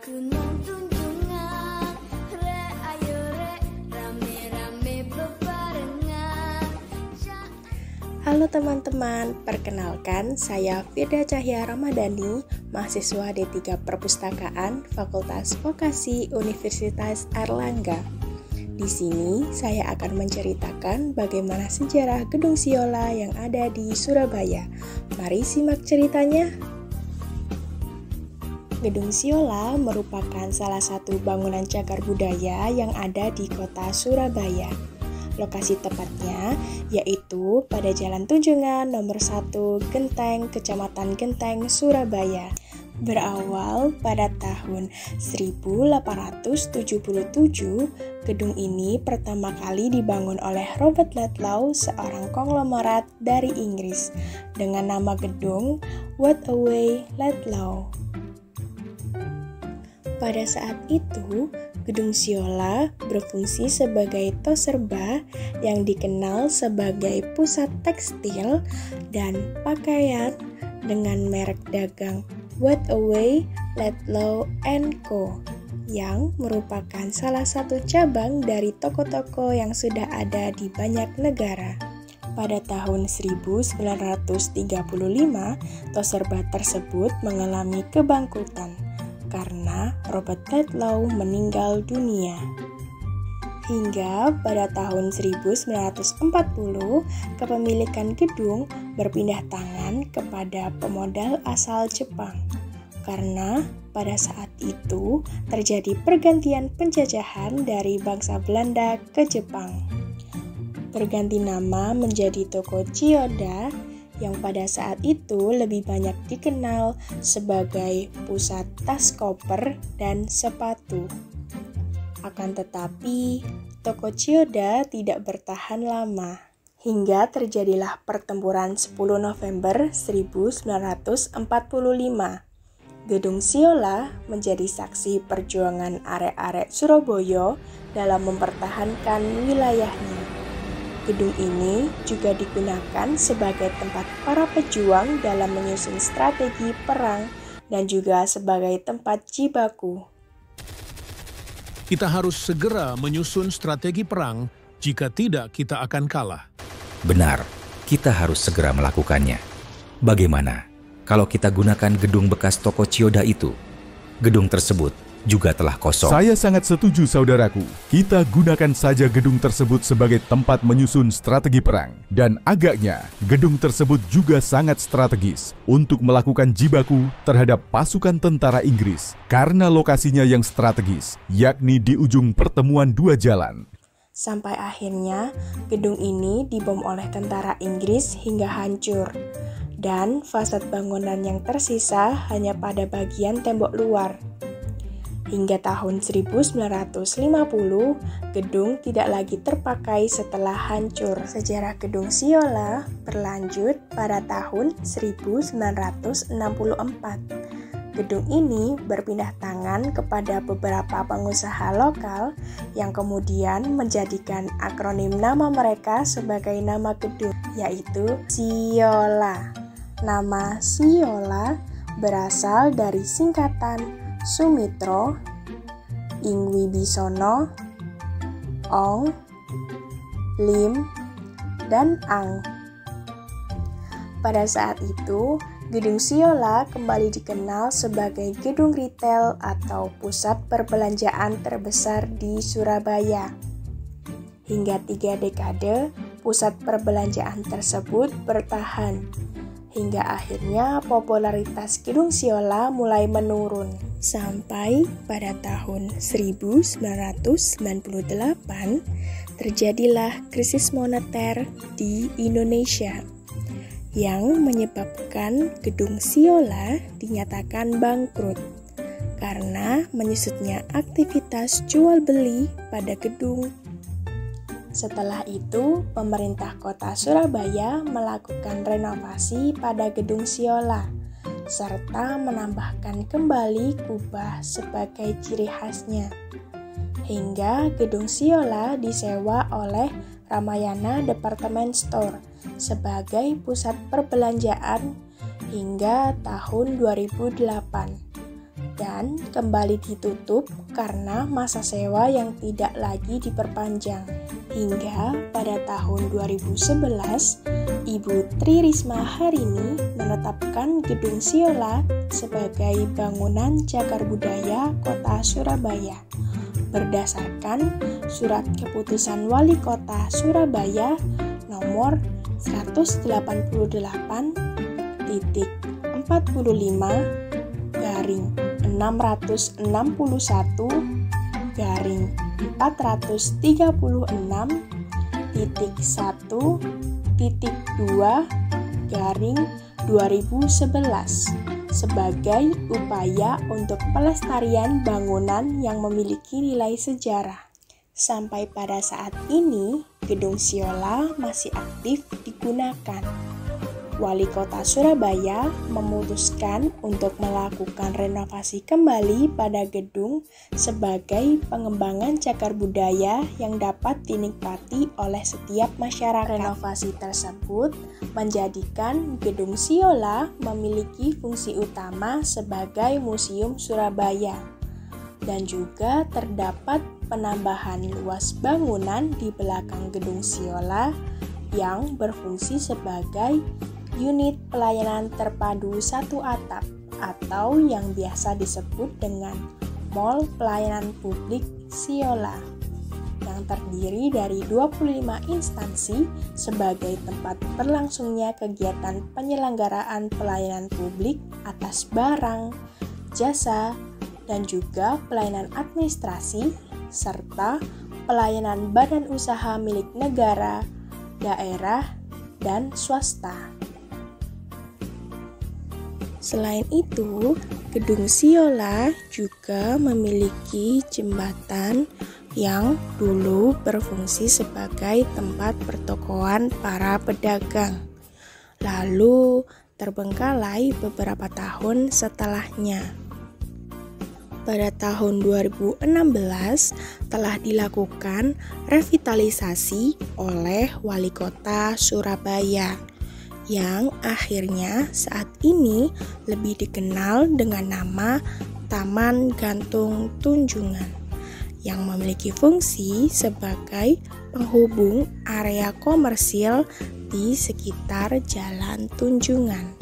Gunung Tunjungan, re ayo re, rame-rame bebarengan. Halo teman-teman, perkenalkan saya Firda Cahya Ramadhani, mahasiswa D3 Perpustakaan Fakultas Vokasi Universitas Airlangga. Di sini saya akan menceritakan bagaimana sejarah Gedung Siola yang ada di Surabaya. Mari simak ceritanya. Gedung Siola merupakan salah satu bangunan cagar budaya yang ada di kota Surabaya. Lokasi tepatnya yaitu pada Jalan Tunjungan nomor 1 Genteng, Kecamatan Genteng, Surabaya. Berawal pada tahun 1877, gedung ini pertama kali dibangun oleh Robert Ludlow, seorang konglomerat dari Inggris, dengan nama gedung Waterway Ludlow. Pada saat itu, Gedung Siola berfungsi sebagai Toserba yang dikenal sebagai pusat tekstil dan pakaian dengan merek dagang Waterway Ludlow & Co. yang merupakan salah satu cabang dari toko-toko yang sudah ada di banyak negara. Pada tahun 1935, Toserba tersebut mengalami kebangkrutan karena Robert Ludlow meninggal dunia. Hingga pada tahun 1940, kepemilikan gedung berpindah tangan kepada pemodal asal Jepang. Karena pada saat itu terjadi pergantian penjajahan dari bangsa Belanda ke Jepang. Berganti nama menjadi Toko Chiyoda yang pada saat itu lebih banyak dikenal sebagai pusat tas koper dan sepatu. Akan tetapi, Toko Chiyoda tidak bertahan lama, hingga terjadilah pertempuran 10 November 1945. Gedung Siola menjadi saksi perjuangan arek-arek Surabaya dalam mempertahankan wilayahnya. Gedung ini juga digunakan sebagai tempat para pejuang dalam menyusun strategi perang dan juga sebagai tempat jibaku. Kita harus segera menyusun strategi perang, jika tidak kita akan kalah. Benar, kita harus segera melakukannya. Bagaimana kalau kita gunakan gedung bekas toko Chiyoda itu? Gedung tersebut juga telah kosong. Saya sangat setuju, saudaraku. Kita gunakan saja gedung tersebut sebagai tempat menyusun strategi perang. Dan agaknya, gedung tersebut juga sangat strategis untuk melakukan jibaku terhadap pasukan tentara Inggris. Karena lokasinya yang strategis, yakni di ujung pertemuan dua jalan. Sampai akhirnya, gedung ini dibom oleh tentara Inggris hingga hancur. Dan fasad bangunan yang tersisa hanya pada bagian tembok luar. Hingga tahun 1950, gedung tidak lagi terpakai setelah hancur. Sejarah Gedung Siola berlanjut pada tahun 1964. Gedung ini berpindah tangan kepada beberapa pengusaha lokal yang kemudian menjadikan akronim nama mereka sebagai nama gedung, yaitu Siola. Nama Siola berasal dari singkatan Sumitro, Ing Wibisono, Ong, Lim, dan Ang. Pada saat itu, Gedung Siola kembali dikenal sebagai gedung retail atau pusat perbelanjaan terbesar di Surabaya. Hingga 3 dekade, pusat perbelanjaan tersebut bertahan. Hingga akhirnya popularitas Gedung Siola mulai menurun. Sampai pada tahun 1998, terjadilah krisis moneter di Indonesia yang menyebabkan Gedung Siola dinyatakan bangkrut karena menyusutnya aktivitas jual beli pada gedung. Setelah itu, pemerintah kota Surabaya melakukan renovasi pada Gedung Siola, serta menambahkan kembali kubah sebagai ciri khasnya. Hingga Gedung Siola disewa oleh Ramayana Department Store sebagai pusat perbelanjaan hingga tahun 2008. dan kembali ditutup karena masa sewa yang tidak lagi diperpanjang. Hingga pada tahun 2011, Ibu Tri Risma Harini menetapkan Gedung Siola sebagai bangunan cagar budaya Kota Surabaya berdasarkan Surat Keputusan Wali Kota Surabaya nomor 185/451-436-1-2/2011 sebagai upaya untuk pelestarian bangunan yang memiliki nilai sejarah. Sampai pada saat ini, Gedung Siola masih aktif digunakan. Wali Kota Surabaya memutuskan untuk melakukan renovasi kembali pada gedung sebagai pengembangan cagar budaya yang dapat dinikmati oleh setiap masyarakat. Renovasi tersebut menjadikan Gedung Siola memiliki fungsi utama sebagai Museum Surabaya dan juga terdapat penambahan luas bangunan di belakang Gedung Siola yang berfungsi sebagai unit pelayanan terpadu satu atap atau yang biasa disebut dengan Mall Pelayanan Publik Siola yang terdiri dari 25 instansi sebagai tempat berlangsungnya kegiatan penyelenggaraan pelayanan publik atas barang, jasa, dan juga pelayanan administrasi serta pelayanan badan usaha milik negara, daerah, dan swasta. Selain itu, Gedung Siola juga memiliki jembatan yang dulu berfungsi sebagai tempat pertokoan para pedagang, lalu terbengkalai beberapa tahun setelahnya. Pada tahun 2016 telah dilakukan revitalisasi oleh Wali Kota Surabaya yang akhirnya saat ini lebih dikenal dengan nama Taman Gantung Tunjungan yang memiliki fungsi sebagai penghubung area komersil di sekitar Jalan Tunjungan.